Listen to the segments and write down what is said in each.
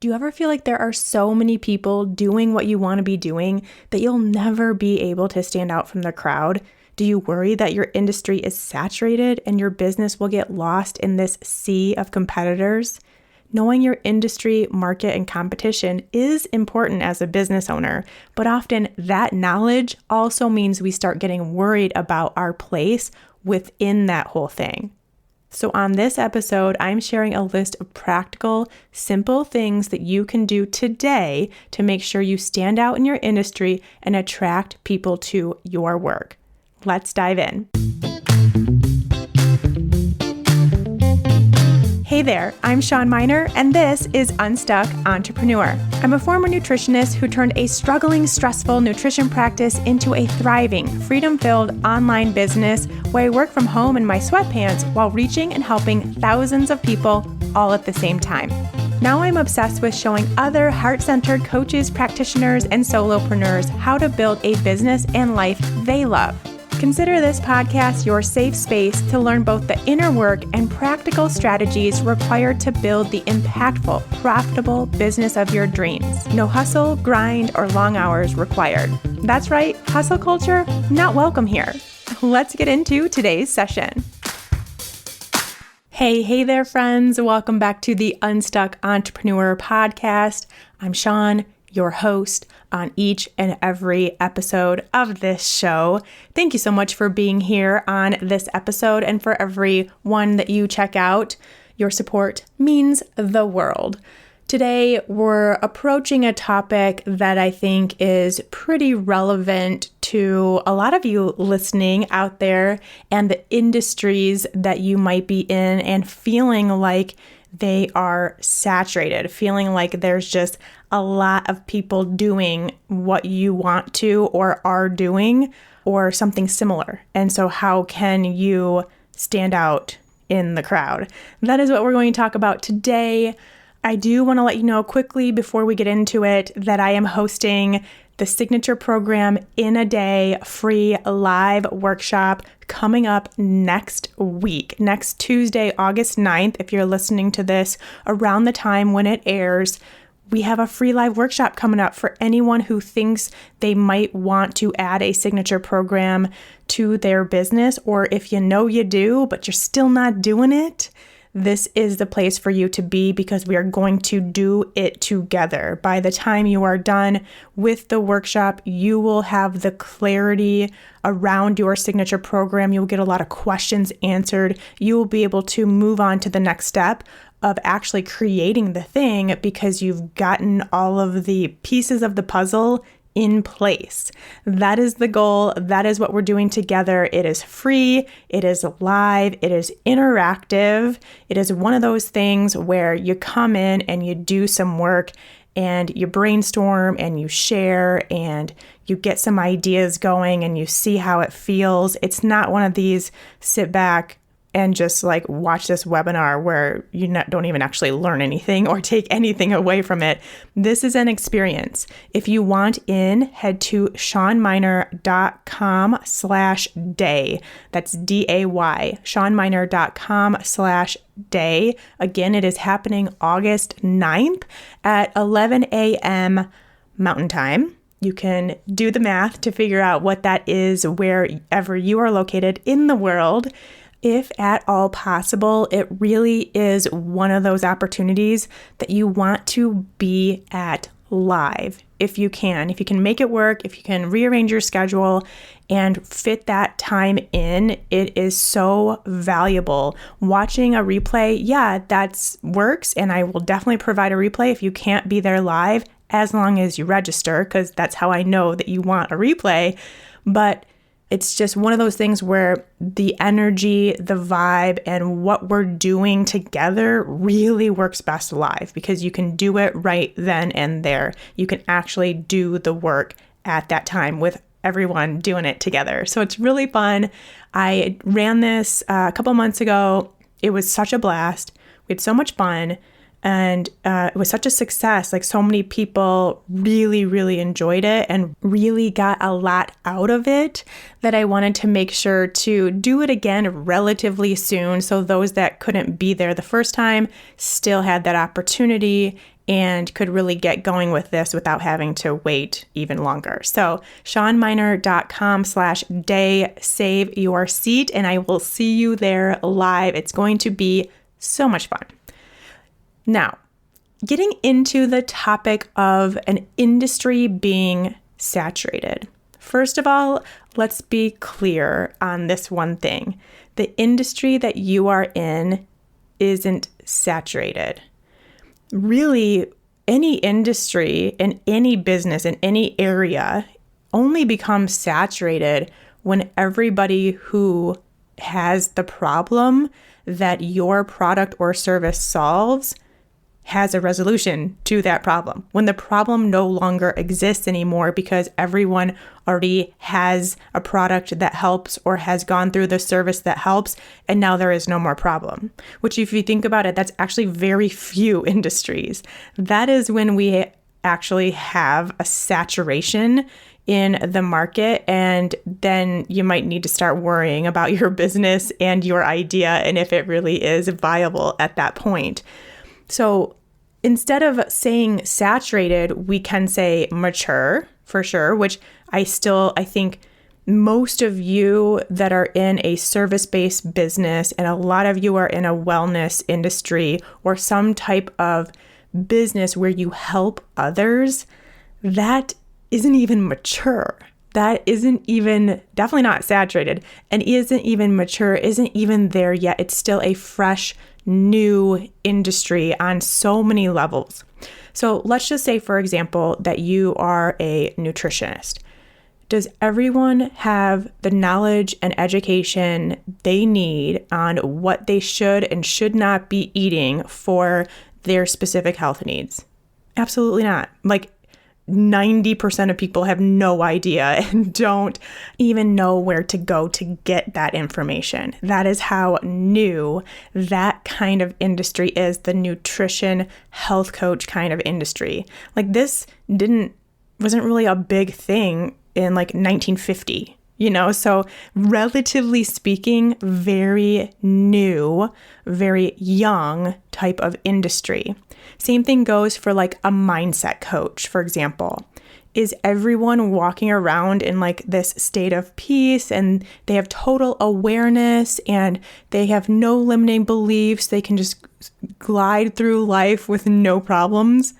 Do you ever feel like there are so many people doing what you want to be doing that you'll never be able to stand out from the crowd? Do you worry that your industry is saturated and your business will get lost in this sea of competitors? Knowing your industry, market, and competition is important as a business owner, but often that knowledge also means we start getting worried about our place within that whole thing. So on this episode, I'm sharing a list of practical, simple things that you can do today to make sure you stand out in your industry and attract people to your work. Let's dive in. Hey there, I'm Shawn Mynar, and this is Unstuck Entrepreneur. I'm a former nutritionist who turned a struggling, stressful nutrition practice into a thriving, freedom-filled online business where I work from home in my sweatpants while reaching and helping thousands of people all at the same time. Now I'm obsessed with showing other heart-centered coaches, practitioners, and solopreneurs how to build a business and life they love. Consider this podcast your safe space to learn both the inner work and practical strategies required to build the impactful, profitable business of your dreams. No hustle, grind, or long hours required. That's right, hustle culture, not welcome here. Let's get into today's session. Hey there, friends. Welcome back to the Unstuck Entrepreneur podcast. I'm Shawn, your host on each and every episode of this show. Thank you so much for being here on this episode and for every one that you check out. Your support means the world. Today, we're approaching a topic that I think is pretty relevant to a lot of you listening out there and the industries that you might be in and feeling like they are saturated, feeling like there's just a lot of people doing what you want to or are doing or something similar. And so how can you stand out in the crowd? That is what we're going to talk about today. I do want to let you know quickly before we get into it that I am hosting the Signature Program in a Day free live workshop coming up next week, next Tuesday, August 9th. If you're listening to this around the time when it airs, we have a free live workshop coming up for anyone who thinks they might want to add a signature program to their business, or if you know you do, but you're still not doing it. This is the place for you to be because we are going to do it together. By the time you are done with the workshop, you will have the clarity around your signature program. You'll get a lot of questions answered. You will be able to move on to the next step of actually creating the thing because you've gotten all of the pieces of the puzzle in place. That is the goal. That is what we're doing together. It is free. It is live. It is interactive. It is one of those things where you come in and you do some work and you brainstorm and you share and you get some ideas going and you see how it feels. It's not one of these sit back and just like watch this webinar where you don't even actually learn anything or take anything away from it. This is an experience. If you want in, head to ShawnMynar.com/day. That's DAY, ShawnMynar.com/day. Again, it is happening August 9th at 11 a.m. Mountain Time. You can do the math to figure out what that is wherever you are located in the world. If at all possible, it really is one of those opportunities that you want to be at live. If you can make it work, if you can rearrange your schedule and fit that time in, it is so valuable. Watching a replay, that works. And I will definitely provide a replay if you can't be there live, as long as you register, because that's how I know that you want a replay. But it's just one of those things where the energy, the vibe, and what we're doing together really works best live because you can do it right then and there. You can actually do the work at that time with everyone doing it together. So it's really fun. I ran this a couple months ago. It was such a blast. We had so much fun. And it was such a success. Like, so many people really, really enjoyed it and really got a lot out of it that I wanted to make sure to do it again relatively soon. So those that couldn't be there the first time still had that opportunity and could really get going with this without having to wait even longer. So ShawnMynar.com/day, save your seat, and I will see you there live. It's going to be so much fun. Now, getting into the topic of an industry being saturated. First of all, let's be clear on this one thing. The industry that you are in isn't saturated. Really, any industry in any business in any area only becomes saturated when everybody who has the problem that your product or service solves has a resolution to that problem. When the problem no longer exists anymore because everyone already has a product that helps or has gone through the service that helps, and now there is no more problem. Which, if you think about it, that's actually very few industries. That is when we actually have a saturation in the market, and then you might need to start worrying about your business and your idea and if it really is viable at that point. So instead of saying saturated, we can say mature for sure, which I think most of you that are in a service-based business, and a lot of you are in a wellness industry or some type of business where you help others, that isn't even mature. That isn't even, definitely not saturated, and isn't even mature, isn't even there yet. It's still a fresh, new industry on so many levels. So let's just say, for example, that you are a nutritionist. Does everyone have the knowledge and education they need on what they should and should not be eating for their specific health needs? Absolutely not. Like 90% of people have no idea and don't even know where to go to get that information. That is how new that kind of industry is, the nutrition health coach kind of industry. Like this wasn't really a big thing in like 1950, so relatively speaking, very new, very young type of industry. Same thing goes for like a mindset coach, for example. Is everyone walking around in like this state of peace and they have total awareness and they have no limiting beliefs? They can just glide through life with no problems?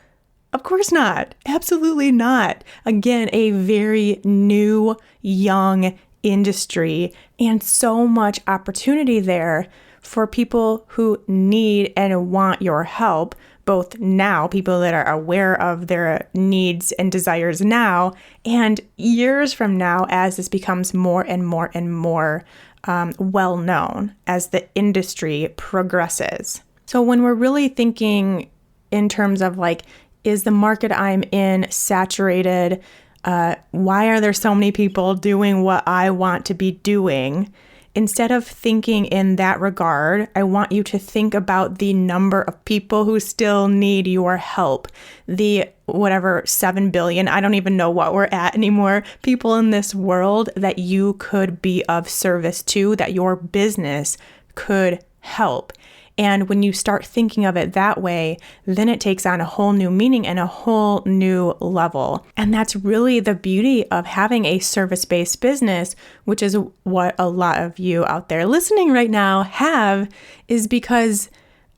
Of course not. Absolutely not. Again, a very new, young industry, and so much opportunity there for people who need and want your help, both now, people that are aware of their needs and desires now, and years from now as this becomes more and more and more well known as the industry progresses. So when we're really thinking in terms of like, is the market I'm in saturated? Why are there so many people doing what I want to be doing? Instead of thinking in that regard, I want you to think about the number of people who still need your help. The 7 billion, I don't even know what we're at anymore, people in this world that you could be of service to, that your business could help. And when you start thinking of it that way, then it takes on a whole new meaning and a whole new level. And that's really the beauty of having a service-based business, which is what a lot of you out there listening right now have, is because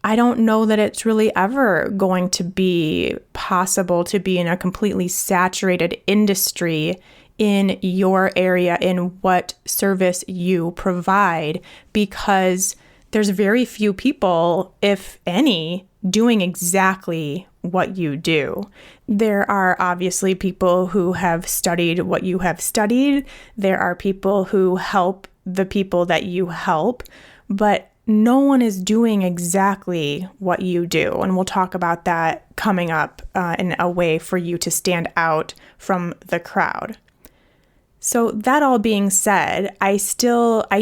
I don't know that it's really ever going to be possible to be in a completely saturated industry in your area, in what service you provide, because there's very few people, if any, doing exactly what you do. There are obviously people who have studied what you have studied. There are people who help the people that you help, but no one is doing exactly what you do. And we'll talk about that coming up in a way for you to stand out from the crowd. So that all being said, I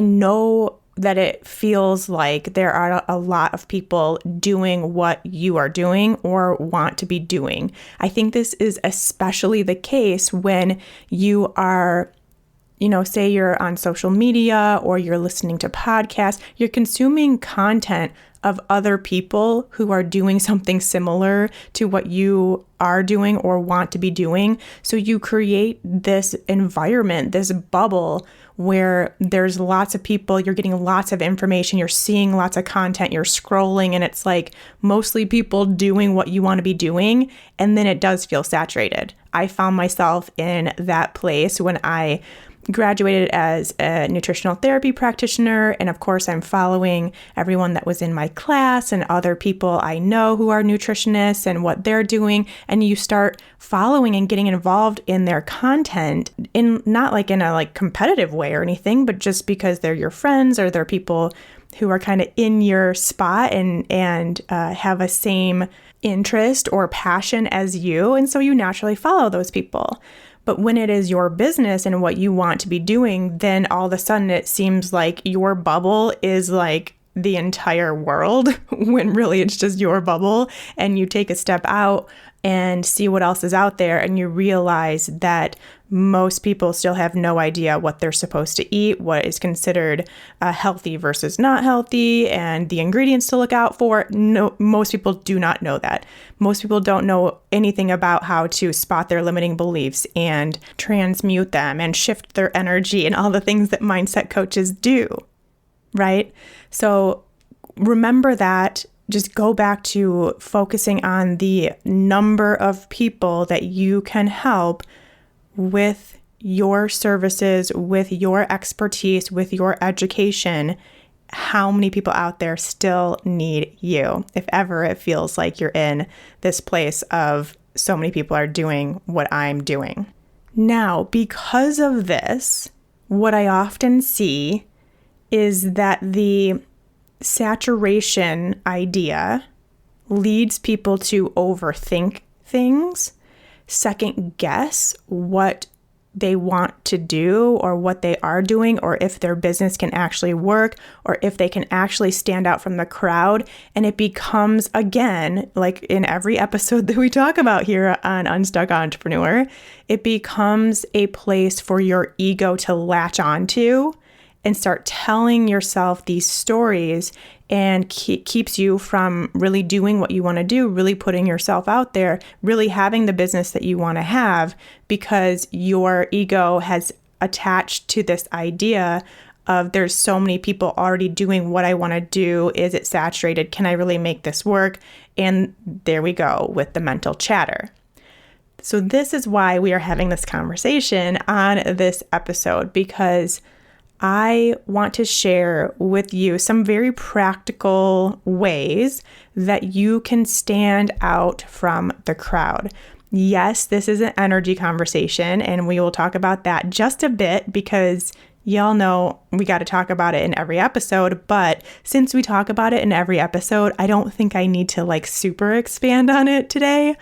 know that it feels like there are a lot of people doing what you are doing or want to be doing. I think this is especially the case when you are, say you're on social media or you're listening to podcasts, you're consuming content of other people who are doing something similar to what you are doing or want to be doing. So you create this environment, this bubble where there's lots of people, you're getting lots of information, you're seeing lots of content, you're scrolling, and it's like mostly people doing what you want to be doing. And then it does feel saturated. I found myself in that place when I graduated as a nutritional therapy practitioner. And of course, I'm following everyone that was in my class and other people I know who are nutritionists and what they're doing. And you start following and getting involved in their content in not like in a like competitive way or anything, but just because they're your friends or they're people who are kind of in your spot and have a same interest or passion as you. And so you naturally follow those people. But when it is your business and what you want to be doing, then all of a sudden it seems like your bubble is like the entire world when really it's just your bubble. And you take a step out and see what else is out there, and you realize that most people still have no idea what they're supposed to eat, what is considered healthy versus not healthy, and the ingredients to look out for. No, most people do not know that. Most people don't know anything about how to spot their limiting beliefs and transmute them and shift their energy and all the things that mindset coaches do, right? So remember that. Just go back to focusing on the number of people that you can help with your services, with your expertise, with your education. How many people out there still need you? If ever it feels like you're in this place of so many people are doing what I'm doing. Now, because of this, what I often see is that the saturation idea leads people to overthink things, second guess what they want to do or what they are doing, or if their business can actually work, or if they can actually stand out from the crowd. And it becomes, again, like in every episode that we talk about here on Unstuck Entrepreneur, it becomes a place for your ego to latch onto and start telling yourself these stories, and keeps you from really doing what you want to do, really putting yourself out there, really having the business that you want to have, because your ego has attached to this idea of there's so many people already doing what I want to do. Is it saturated? Can I really make this work? And there we go with the mental chatter. So this is why we are having this conversation on this episode, because I want to share with you some very practical ways that you can stand out from the crowd. Yes, this is an energy conversation, and we will talk about that just a bit because y'all know we got to talk about it in every episode. But since we talk about it in every episode, I don't think I need to like super expand on it today.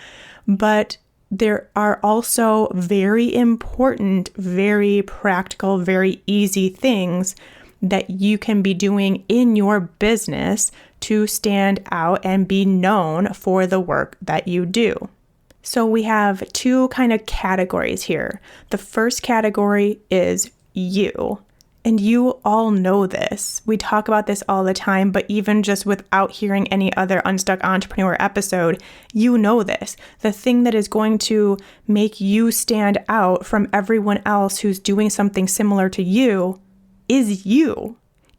But there are also very important, very practical, very easy things that you can be doing in your business to stand out and be known for the work that you do. So we have two kind of categories here. The first category is you. And you all know this. We talk about this all the time, but even just without hearing any other Unstuck Entrepreneur episode, you know this. The thing that is going to make you stand out from everyone else who's doing something similar to you,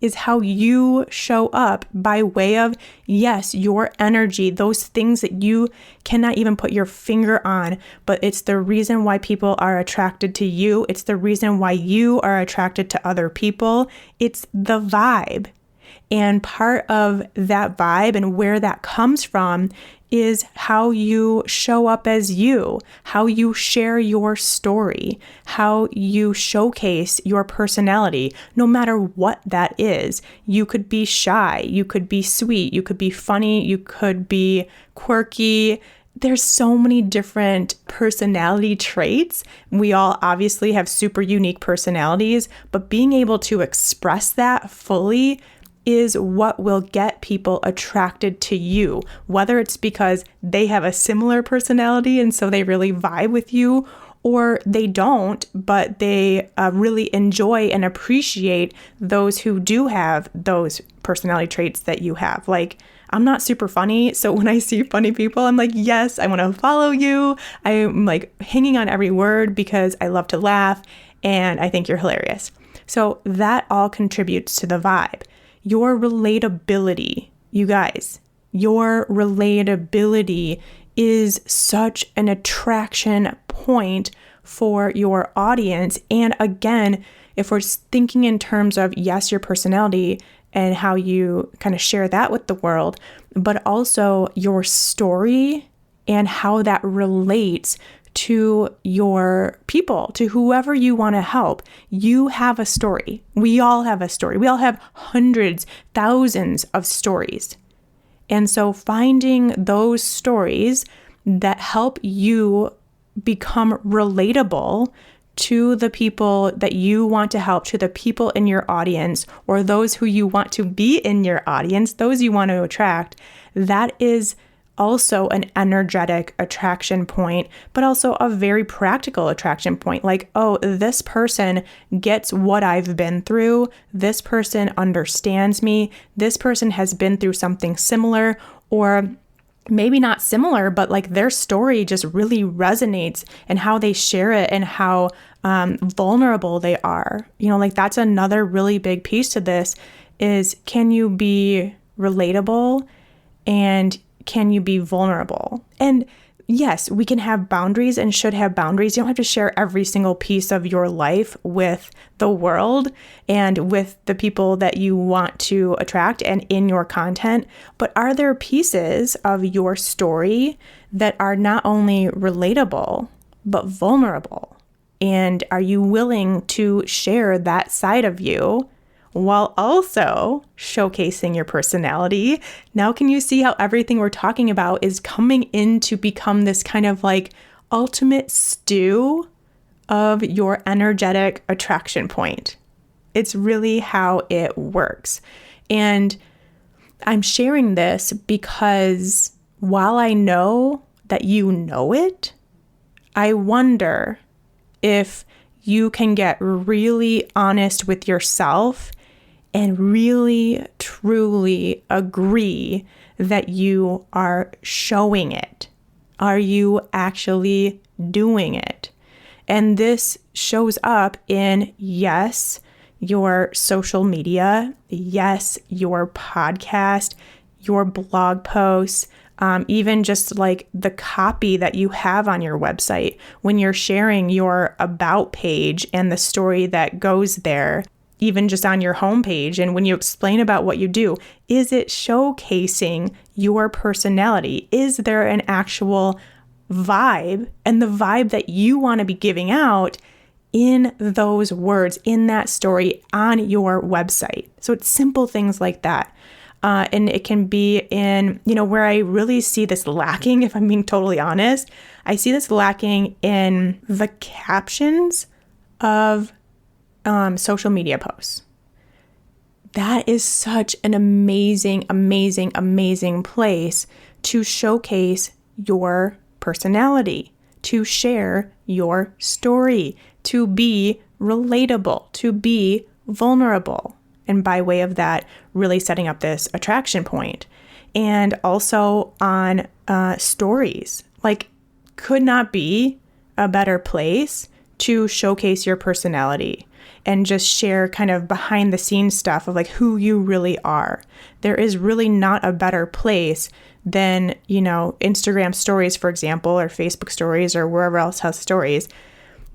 is how you show up by way of, yes, your energy, those things that you cannot even put your finger on, but it's the reason why people are attracted to you. It's the reason why you are attracted to other people. It's the vibe. And part of that vibe and where that comes from is how you show up as you, how you share your story, how you showcase your personality, no matter what that is. You could be shy, you could be sweet, you could be funny, you could be quirky. There's so many different personality traits. We all obviously have super unique personalities, but being able to express that fully is what will get people attracted to you, whether it's because they have a similar personality and so they really vibe with you, or they don't, but they really enjoy and appreciate those who do have those personality traits that you have. Like, I'm not super funny, so when I see funny people, I'm like, yes, I want to follow you. I'm like hanging on every word because I love to laugh and I think you're hilarious. So that all contributes to the vibe. Your relatability, you guys, your relatability is such an attraction point for your audience. And again, if we're thinking in terms of, yes, your personality and how you kind of share that with the world, but also your story and how that relates to your people, to whoever you want to help. You have a story. We all have a story. We all have hundreds, thousands of stories. And so finding those stories that help you become relatable to the people that you want to help, to the people in your audience, or those who you want to be in your audience, those you want to attract, that is also an energetic attraction point, but also a very practical attraction point. Like, oh, this person gets what I've been through. This person understands me. This person has been through something similar, or maybe not similar, but like their story just really resonates and how they share it and how vulnerable they are. Like that's another really big piece to this is, can you be relatable and can you be vulnerable? And yes, we can have boundaries and should have boundaries. You don't have to share every single piece of your life with the world and with the people that you want to attract and in your content. But are there pieces of your story that are not only relatable, but vulnerable? And are you willing to share that side of you while also showcasing your personality? Now, can you see how everything we're talking about is coming in to become this kind of like ultimate stew of your energetic attraction point? It's really how it works. And I'm sharing this because while I know that you know it, I wonder if you can get really honest with yourself and really, truly agree that you are showing it. Are you actually doing it? And this shows up in, yes, your social media, yes, your podcast, your blog posts, even just like the copy that you have on your website when you're sharing your about page and the story that goes there, even just on your homepage. And when you explain about what you do, is it showcasing your personality? Is there an actual vibe and the vibe that you want to be giving out in those words, in that story on your website? So it's simple things like that. And it can be in, where I really see this lacking, if I'm being totally honest, I see this lacking in the captions of social media posts. That is such an amazing, amazing, amazing place to showcase your personality, to share your story, to be relatable, to be vulnerable. And by way of that, really setting up this attraction point. And also on stories, like could not be a better place to showcase your personality and just share kind of behind the scenes stuff of like who you really are. There is really not a better place than, Instagram stories, for example, or Facebook stories or wherever else has stories,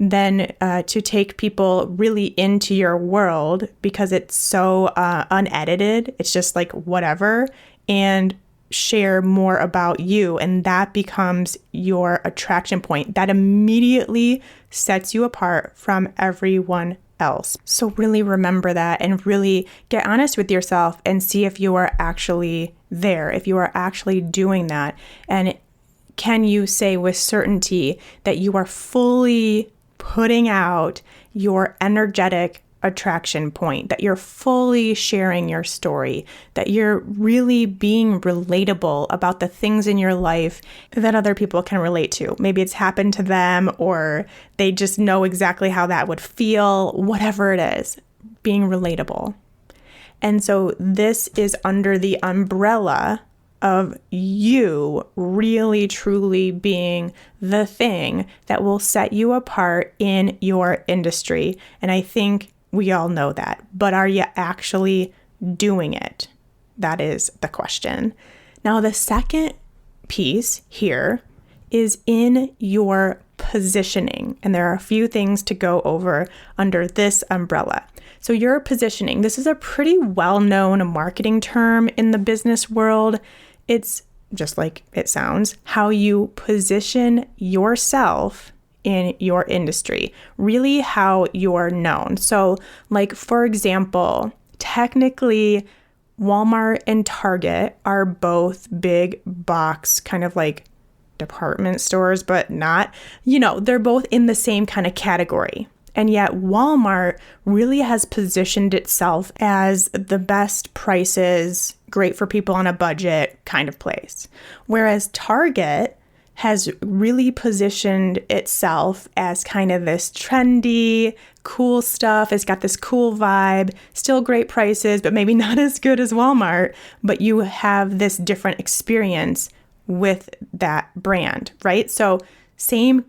than to take people really into your world because it's so unedited. It's just like whatever, and share more about you. And that becomes your attraction point that immediately sets you apart from everyone else. So really remember that and really get honest with yourself and see if you are actually there, if you are actually doing that. And can you say with certainty that you are fully putting out your energetic attraction point, that you're fully sharing your story, that you're really being relatable about the things in your life that other people can relate to. Maybe it's happened to them or they just know exactly how that would feel, whatever it is, being relatable. And so this is under the umbrella of you really truly being the thing that will set you apart in your industry. And I think we all know that, but are you actually doing it? That is the question. Now, the second piece here is in your positioning. And there are a few things to go over under this umbrella. So your positioning, this is a pretty well-known marketing term in the business world. It's just like it sounds, how you position yourself in your industry, really how you're known. So like, for example, technically Walmart and Target are both big box kind of like department stores, but not, they're both in the same kind of category. And yet Walmart really has positioned itself as the best prices, great for people on a budget kind of place. Whereas Target has really positioned itself as kind of this trendy, cool stuff. It's got this cool vibe, still great prices, but maybe not as good as Walmart, but you have this different experience with that brand, right? So same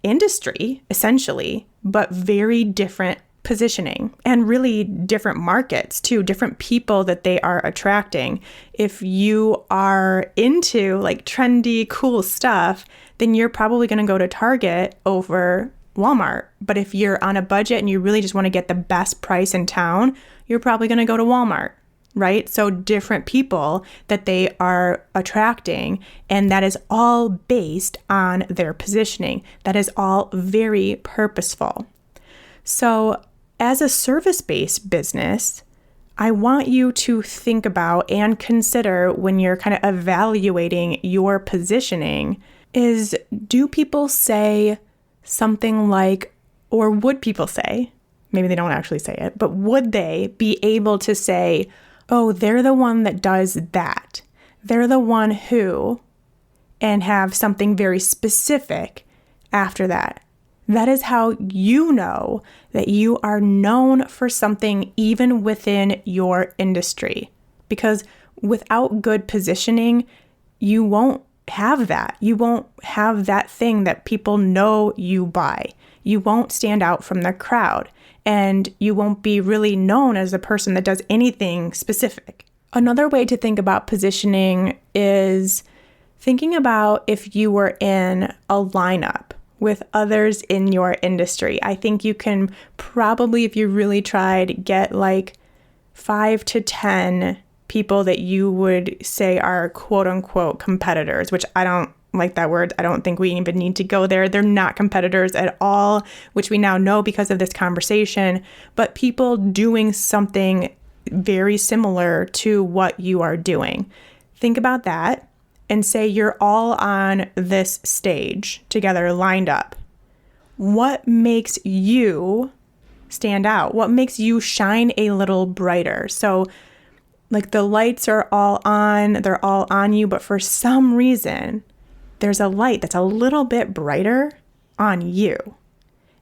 industry, essentially, but very different positioning and really different markets too, different people that they are attracting. If you are into like trendy, cool stuff, then you're probably going to go to Target over Walmart. But if you're on a budget and you really just want to get the best price in town, you're probably going to go to Walmart, right? So different people that they are attracting, and that is all based on their positioning. That is all very purposeful. So as a service-based business, I want you to think about and consider when you're kind of evaluating your positioning is, do people say something like, or would people say, maybe they don't actually say it, but would they be able to say, oh, they're the one that does that. They're the one who, and have something very specific after that. That is how you know that you are known for something even within your industry. Because without good positioning, you won't have that. You won't have that thing that people know you by. You won't stand out from the crowd, and you won't be really known as a person that does anything specific. Another way to think about positioning is thinking about if you were in a lineup with others in your industry. I think you can probably, if you really tried, get like 5 to 10 people that you would say are quote unquote competitors, which I don't like that word. I don't think we even need to go there. They're not competitors at all, which we now know because of this conversation, but people doing something very similar to what you are doing. Think about that and say you're all on this stage together, lined up. What makes you stand out? What makes you shine a little brighter? So like the lights are all on, they're all on you, but for some reason, there's a light that's a little bit brighter on you.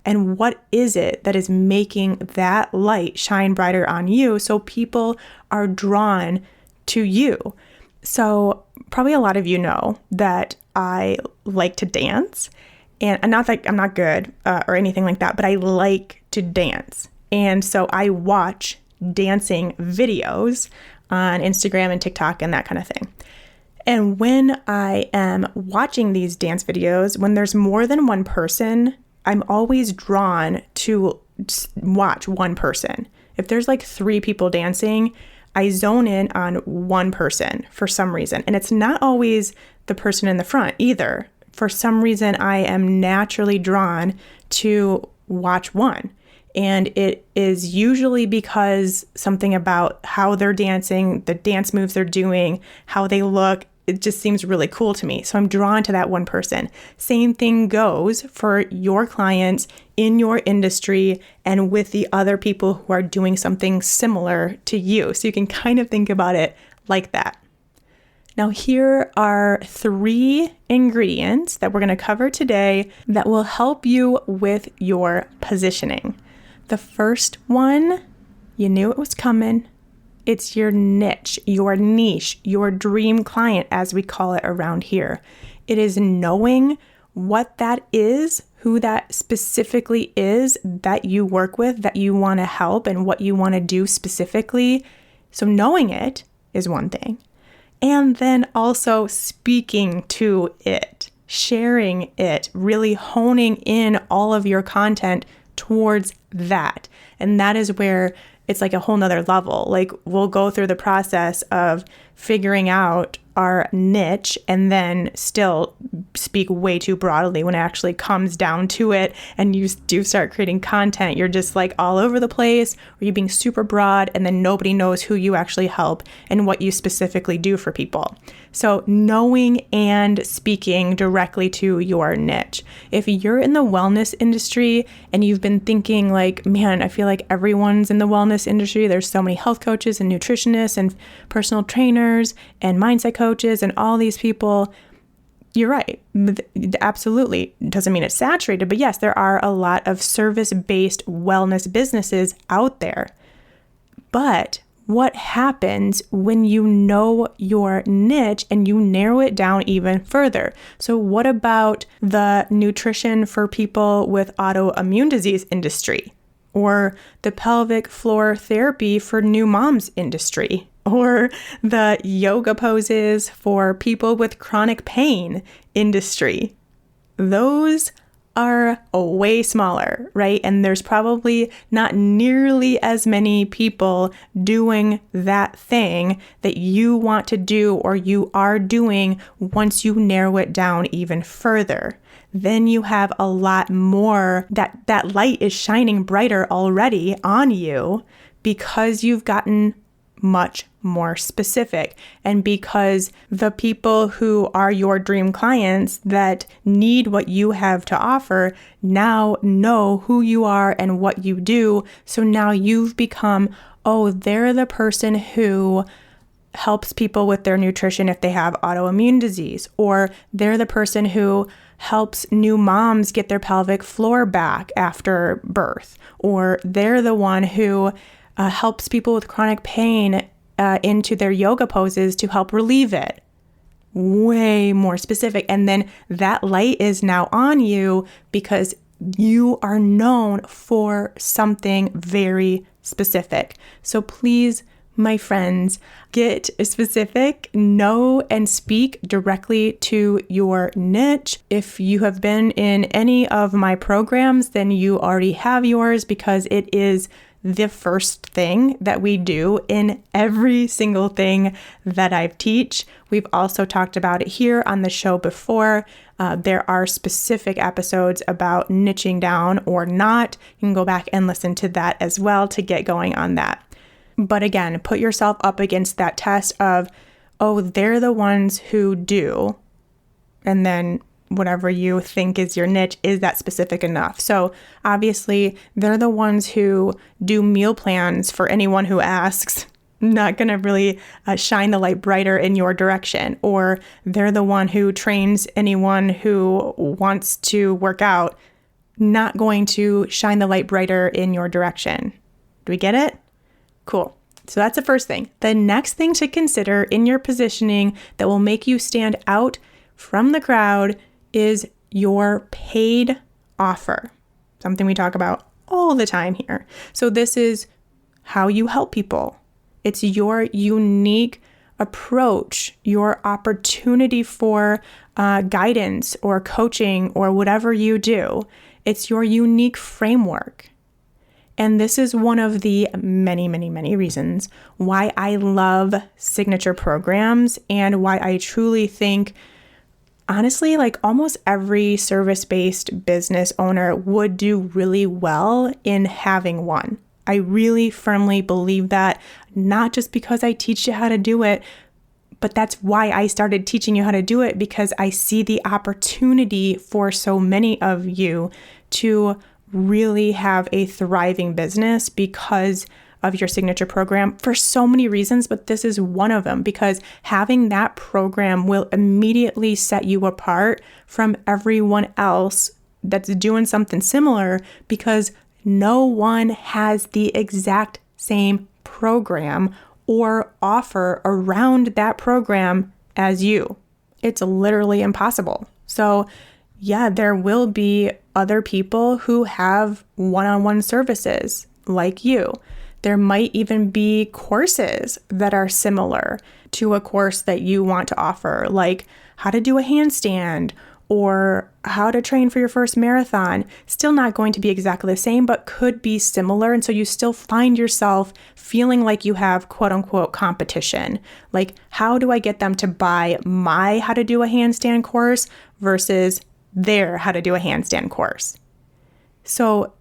And what is it that is making that light shine brighter on you so people are drawn to you? So probably a lot of you know that I like to dance, and not that I'm not good or anything like that, but I like to dance. And so I watch dancing videos on Instagram and TikTok and that kind of thing. And when I am watching these dance videos, when there's more than one person, I'm always drawn to watch one person. If there's like 3 people dancing, I zone in on one person for some reason. And it's not always the person in the front either. For some reason, I am naturally drawn to watch one. And it is usually because something about how they're dancing, the dance moves they're doing, how they look it just seems really cool to me. So I'm drawn to that one person. Same thing goes for your clients in your industry and with the other people who are doing something similar to you. So you can kind of think about it like that. Now, here are 3 ingredients that we're going to cover today that will help you with your positioning. The first one, you knew it was coming. It's your niche, your niche, your dream client, as we call it around here. It is knowing what that is, who that specifically is that you work with, that you want to help, and what you want to do specifically. So knowing it is one thing. And then also speaking to it, sharing it, really honing in all of your content towards that. And that is where it's like a whole nother level. Like we'll go through the process of figuring out our niche and then still speak way too broadly when it actually comes down to it and you do start creating content. You're just like all over the place, or you're being super broad and then nobody knows who you actually help and what you specifically do for people. So knowing and speaking directly to your niche. If you're in the wellness industry and you've been thinking like, man, I feel like everyone's in the wellness industry. There's so many health coaches and nutritionists and personal trainers and mindset coaches and all these people. You're right. Absolutely. Doesn't mean it's saturated, but yes, there are a lot of service-based wellness businesses out there. But what happens when you know your niche and you narrow it down even further? So what about the nutrition for people with autoimmune disease industry, or the pelvic floor therapy for new moms industry, or the yoga poses for people with chronic pain industry? Those are way smaller, right? And there's probably not nearly as many people doing that thing that you want to do or you are doing once you narrow it down even further. Then you have a lot more, that light is shining brighter already on you because you've gotten much more specific. And because the people who are your dream clients that need what you have to offer now know who you are and what you do. So now you've become, oh, they're the person who helps people with their nutrition if they have autoimmune disease, or they're the person who helps new moms get their pelvic floor back after birth, or they're the one who helps people with chronic pain into their yoga poses to help relieve it. Way more specific. And then that light is now on you because you are known for something very specific. So please, my friends, get specific, know and speak directly to your niche. If you have been in any of my programs, then you already have yours because it is the first thing that we do in every single thing that I teach. We've also talked about it here on the show before. There are specific episodes about niching down or not. You can go back and listen to that as well to get going on that. But again, put yourself up against that test of, oh, they're the ones who do, and then whatever you think is your niche, is that specific enough? So obviously, they're the ones who do meal plans for anyone who asks, not going to really shine the light brighter in your direction. Or they're the one who trains anyone who wants to work out, not going to shine the light brighter in your direction. Do we get it? Cool. So that's the first thing. The next thing to consider in your positioning that will make you stand out from the crowd is your paid offer, something we talk about all the time here. So this is how you help people. It's your unique approach, your opportunity for guidance or coaching or whatever you do. It's your unique framework. And this is one of the many, many, many reasons why I love signature programs and why I truly think, honestly, like almost every service-based business owner would do really well in having one. I really firmly believe that, not just because I teach you how to do it, But that's why I started teaching you how to do it, because I see the opportunity for so many of you to really have a thriving business because of your signature program for so many reasons, but this is one of them, because having that program will immediately set you apart from everyone else that's doing something similar, because no one has the exact same program or offer around that program as you. It's literally impossible. So yeah, there will be other people who have one-on-one services like you. There might even be courses that are similar to a course that you want to offer, like how to do a handstand or how to train for your first marathon. Still not going to be exactly the same, but could be similar. And so you still find yourself feeling like you have quote unquote competition. Like, how do I get them to buy my how to do a handstand course versus their how to do a handstand course? So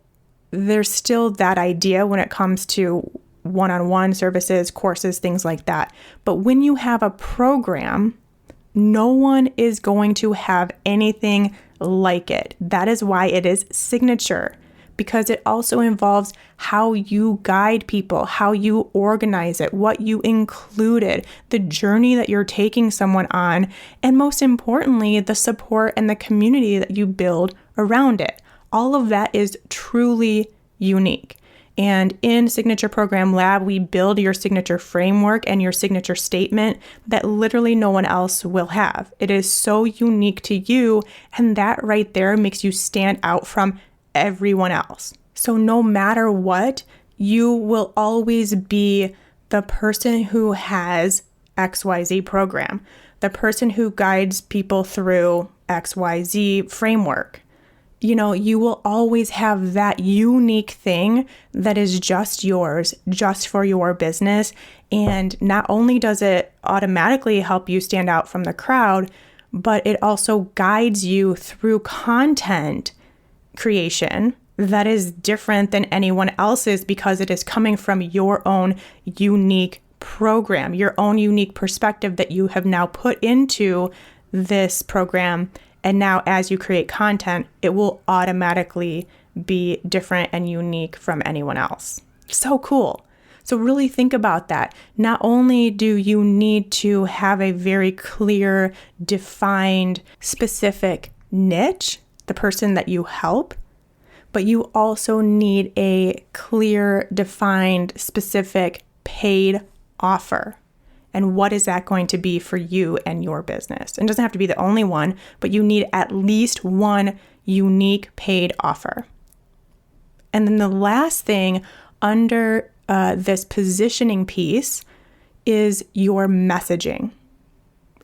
there's still that idea when it comes to one-on-one services, courses, things like that. But when you have a program, no one is going to have anything like it. That is why it is signature, because it also involves how you guide people, how you organize it, what you included, the journey that you're taking someone on, and most importantly, the support and the community that you build around it. All of that is truly unique. And in Signature Program Lab, we build your signature framework and your signature statement that literally no one else will have. It is so unique to you, and that right there makes you stand out from everyone else. So no matter what, you will always be the person who has XYZ program, the person who guides people through XYZ framework. You know, you will always have that unique thing that is just yours, just for your business. And not only does it automatically help you stand out from the crowd, but it also guides you through content creation that is different than anyone else's, because it is coming from your own unique program, your own unique perspective that you have now put into this program. And now as you create content, it will automatically be different and unique from anyone else. So cool. So really think about that. Not only do you need to have a very clear, defined, specific niche, the person that you help, but you also need a clear, defined, specific paid offer. And what is that going to be for you and your business? And it doesn't have to be the only one, but you need at least one unique paid offer. And then the last thing under this positioning piece is your messaging.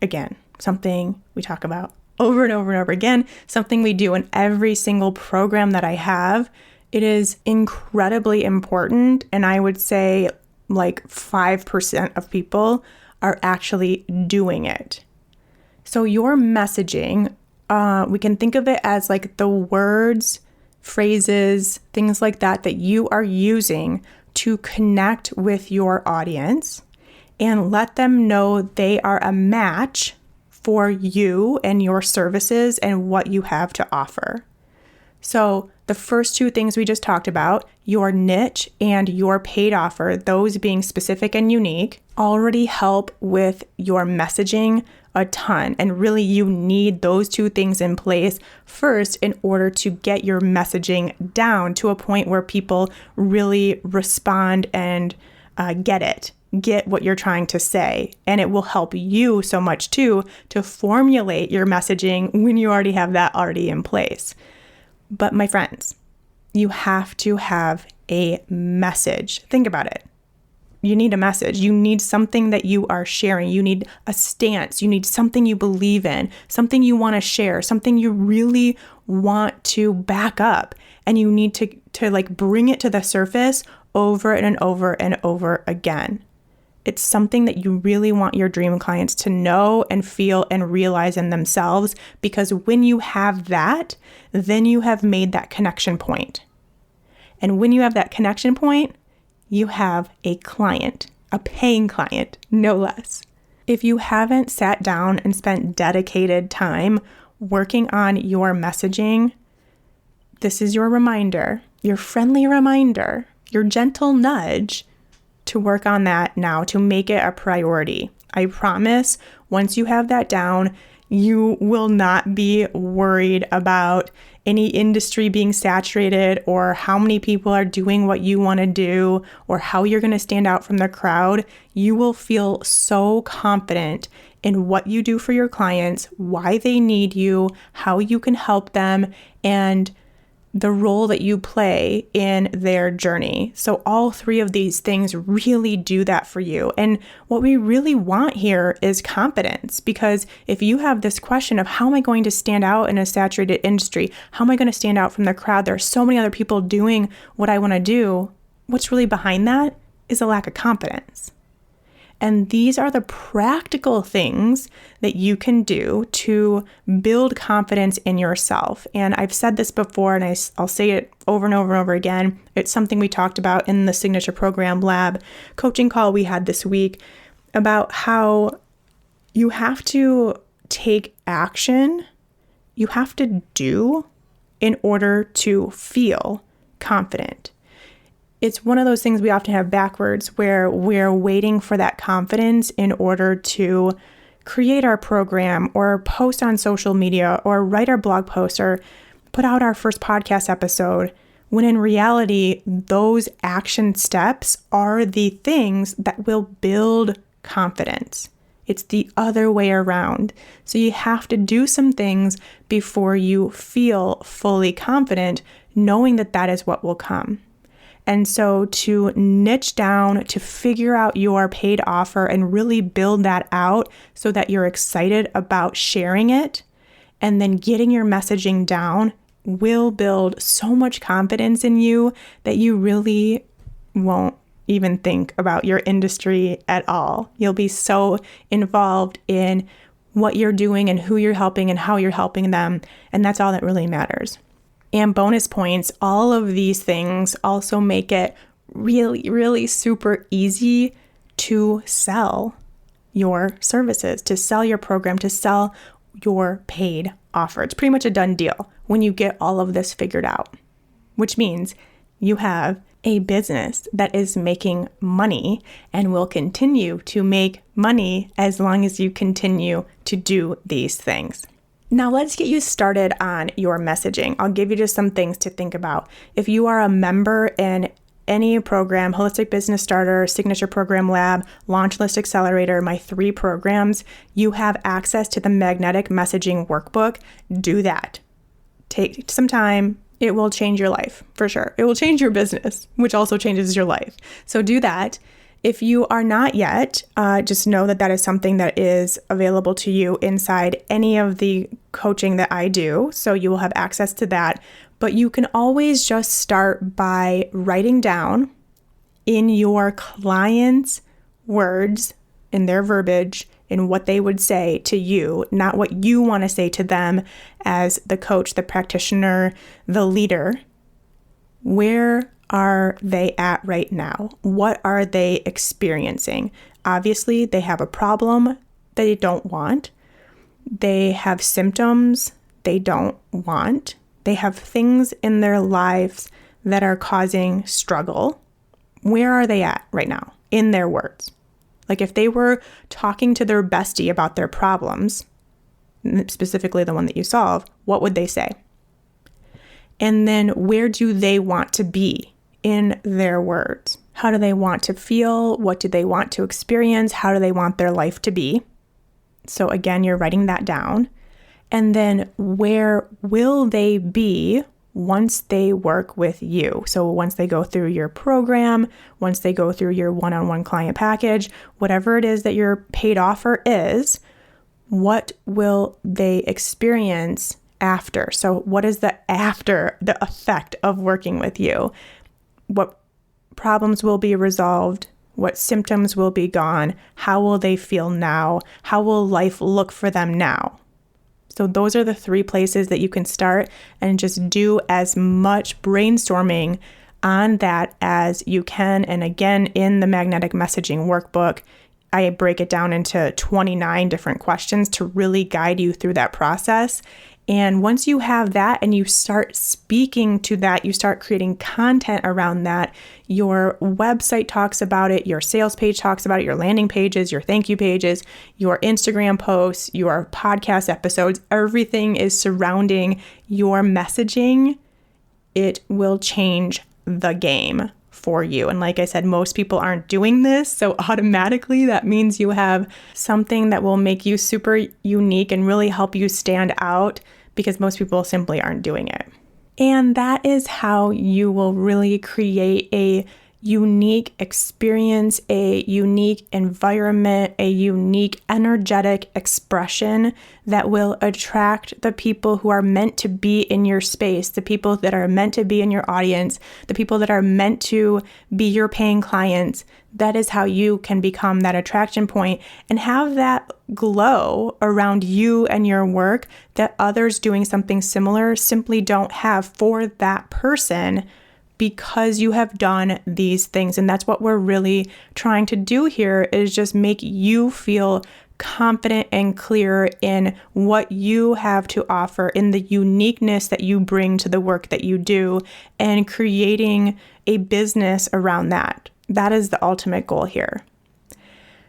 Again, something we talk about over and over and over again, something we do in every single program that I have. It is incredibly important. And I would say like 5% of people are actually doing it. So your messaging, we can think of it as like the words, phrases, things like that you are using to connect with your audience and let them know they are a match for you and your services and what you have to offer. So the first two things we just talked about, your niche and your paid offer, those being specific and unique, already help with your messaging a ton. And really you need those two things in place first in order to get your messaging down to a point where people really respond and get what you're trying to say. And it will help you so much too to formulate your messaging when you already have that already in place. But my friends, you have to have a message. Think about it. You need a message. You need something that you are sharing. You need a stance. You need something you believe in, something you want to share, something you really want to back up. And you need to like bring it to the surface over and over and over again. It's something that you really want your dream clients to know and feel and realize in themselves, because when you have that, then you have made that connection point. And when you have that connection point, you have a client, a paying client, no less. If you haven't sat down and spent dedicated time working on your messaging, this is your reminder, your friendly reminder, your gentle nudge to work on that now, to make it a priority. I promise once you have that down, you will not be worried about any industry being saturated or how many people are doing what you want to do or how you're going to stand out from the crowd. You will feel so confident in what you do for your clients, why they need you, how you can help them, and the role that you play in their journey. So all three of these things really do that for you. And what we really want here is confidence, because if you have this question of how am I going to stand out in a saturated industry? How am I going to stand out from the crowd? There are so many other people doing what I want to do. What's really behind that is a lack of confidence. And these are the practical things that you can do to build confidence in yourself. And I've said this before, and I'll say it over and over and over again. It's something we talked about in the Signature Program Lab coaching call we had this week about how you have to take action, you have to do in order to feel confident. It's one of those things we often have backwards, where we're waiting for that confidence in order to create our program or post on social media or write our blog post or put out our first podcast episode, when in reality, those action steps are the things that will build confidence. It's the other way around. So you have to do some things before you feel fully confident, knowing that that is what will come. And so to niche down, to figure out your paid offer and really build that out so that you're excited about sharing it and then getting your messaging down will build so much confidence in you that you really won't even think about your industry at all. You'll be so involved in what you're doing and who you're helping and how you're helping them. And that's all that really matters. And bonus points, all of these things also make it really, really super easy to sell your services, to sell your program, to sell your paid offer. It's pretty much a done deal when you get all of this figured out, which means you have a business that is making money and will continue to make money as long as you continue to do these things. Now let's get you started on your messaging. I'll give you just some things to think about. If you are a member in any program, Holistic Business Starter, Signature Program Lab, Launch List Accelerator, my 3 programs, you have access to the Magnetic Messaging Workbook. Do that. Take some time. It will change your life, for sure. It will change your business, which also changes your life. So do that. If you are not yet, just know that that is something that is available to you inside any of the coaching that I do. So you will have access to that. But you can always just start by writing down in your client's words, in their verbiage, in what they would say to you, not what you want to say to them as the coach, the practitioner, the leader. Where are they at right now? What are they experiencing? Obviously, they have a problem they don't want. They have symptoms they don't want. They have things in their lives that are causing struggle. Where are they at right now in their words? Like if they were talking to their bestie about their problems, specifically the one that you solve, what would they say? And then where do they want to be in their words? How do they want to feel? What do they want to experience? How do they want their life to be? So again, you're writing that down. And then where will they be once they work with you? So once they go through your program, once they go through your one-on-one client package, whatever it is that your paid offer is, what will they experience after? So what is the effect of working with you? What problems will be resolved? What symptoms will be gone? How will they feel now? How will life look for them now? So those are the 3 places that you can start and just do as much brainstorming on that as you can. And again, in the Magnetic Messaging Workbook, I break it down into 29 different questions to really guide you through that process. And once you have that and you start speaking to that, you start creating content around that. Your website talks about it, your sales page talks about it, your landing pages, your thank you pages, your Instagram posts, your podcast episodes, everything is surrounding your messaging. It will change the game for you. And like I said, most people aren't doing this. So automatically that means you have something that will make you super unique and really help you stand out, because most people simply aren't doing it. And that is how you will really create a unique experience, a unique environment, a unique energetic expression that will attract the people who are meant to be in your space, the people that are meant to be in your audience, the people that are meant to be your paying clients. That is how you can become that attraction point and have that glow around you and your work that others doing something similar simply don't have for that person, because you have done these things. And that's what we're really trying to do here, is just make you feel confident and clear in what you have to offer, in the uniqueness that you bring to the work that you do, and creating a business around that. That is the ultimate goal here.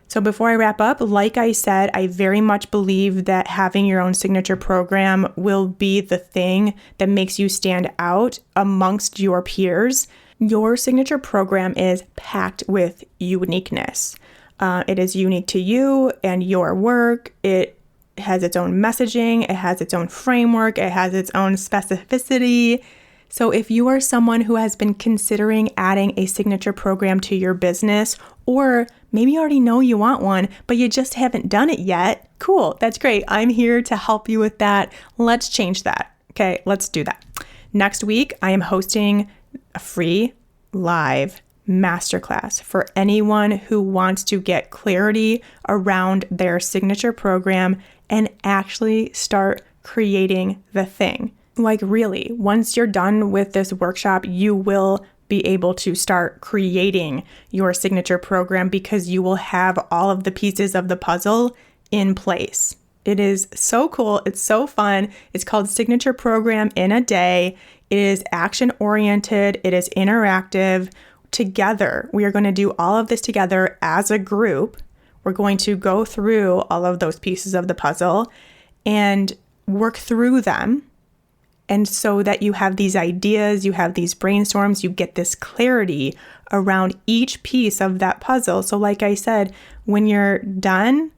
So before I wrap up, like I said, I very much believe that having your own signature program will be the thing that makes you stand out amongst your peers. Your signature program is packed with uniqueness. It is unique to you and your work. It has its own messaging. It has its own framework. It has its own specificity. So if you are someone who has been considering adding a signature program to your business, or maybe you already know you want one, but you just haven't done it yet, cool, that's great. I'm here to help you with that. Let's change that. Okay, let's do that. Next week, I am hosting a free live masterclass for anyone who wants to get clarity around their signature program and actually start creating the thing. Like really, once you're done with this workshop, you will be able to start creating your signature program, because you will have all of the pieces of the puzzle in place. It is so cool. It's so fun. It's called Signature Program in a Day. It is action oriented. It is interactive. Together, we are going to do all of this together as a group. We're going to go through all of those pieces of the puzzle and work through them. And so that you have these ideas, you have these brainstorms, you get this clarity around each piece of that puzzle. So like I said, when you're done,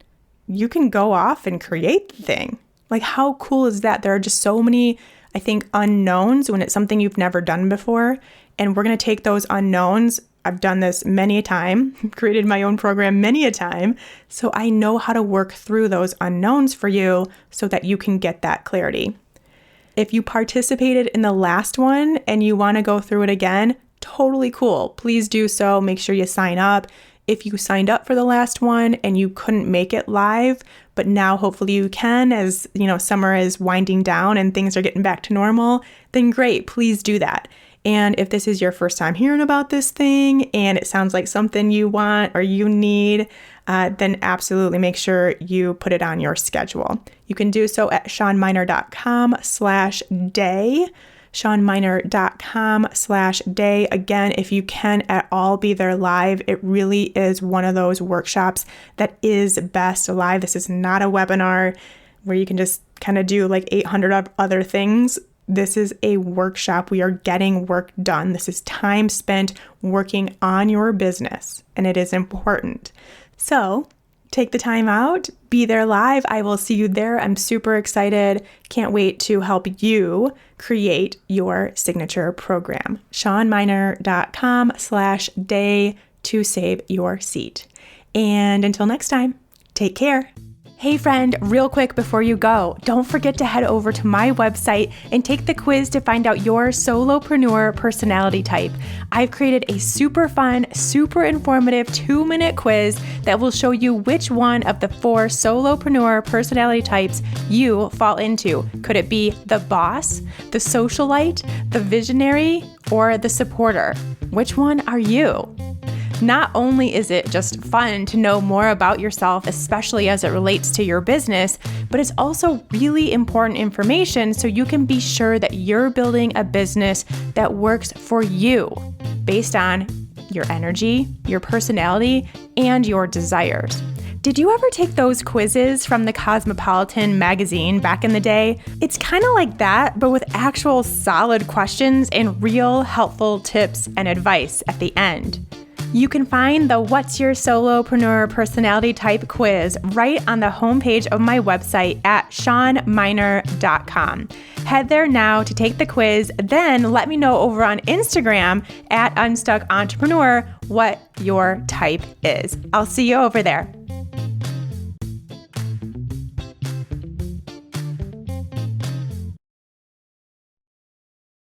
you can go off and create the thing. Like, how cool is that? There are just so many, I think, unknowns when it's something you've never done before. And we're going to take those unknowns. I've done this many a time, created my own program many a time. So I know how to work through those unknowns for you so that you can get that clarity. If you participated in the last one and you want to go through it again, totally cool. Please do so. Make sure you sign up. If you signed up for the last one and you couldn't make it live, but now hopefully you can, as you know, summer is winding down and things are getting back to normal, then great, please do that. And if this is your first time hearing about this thing and it sounds like something you want or you need, then absolutely make sure you put it on your schedule. You can do so at shawnmynar.com/day, shawnmynar.com/day. Again, if you can at all be there live, it really is one of those workshops that is best live. This is not a webinar where you can just kind of do like 800 other things. This is a workshop. We are getting work done. This is time spent working on your business, and it is important. So take the time out, be there live. I will see you there. I'm super excited. Can't wait to help you create your signature program. shawnmynar.com/day to save your seat. And until next time, take care. Hey friend, real quick before you go, don't forget to head over to my website and take the quiz to find out your solopreneur personality type. I've created a super fun, super informative 2-minute quiz that will show you which one of the 4 solopreneur personality types you fall into. Could it be the boss, the socialite, the visionary, or the supporter? Which one are you? Not only is it just fun to know more about yourself, especially as it relates to your business, but it's also really important information so you can be sure that you're building a business that works for you based on your energy, your personality, and your desires. Did you ever take those quizzes from the Cosmopolitan magazine back in the day? It's kind of like that, but with actual solid questions and real helpful tips and advice at the end. You can find the What's Your Solopreneur Personality Type quiz right on the homepage of my website at shawnmynar.com. Head there now to take the quiz, then let me know over on Instagram at unstuckentrepreneur what your type is. I'll see you over there.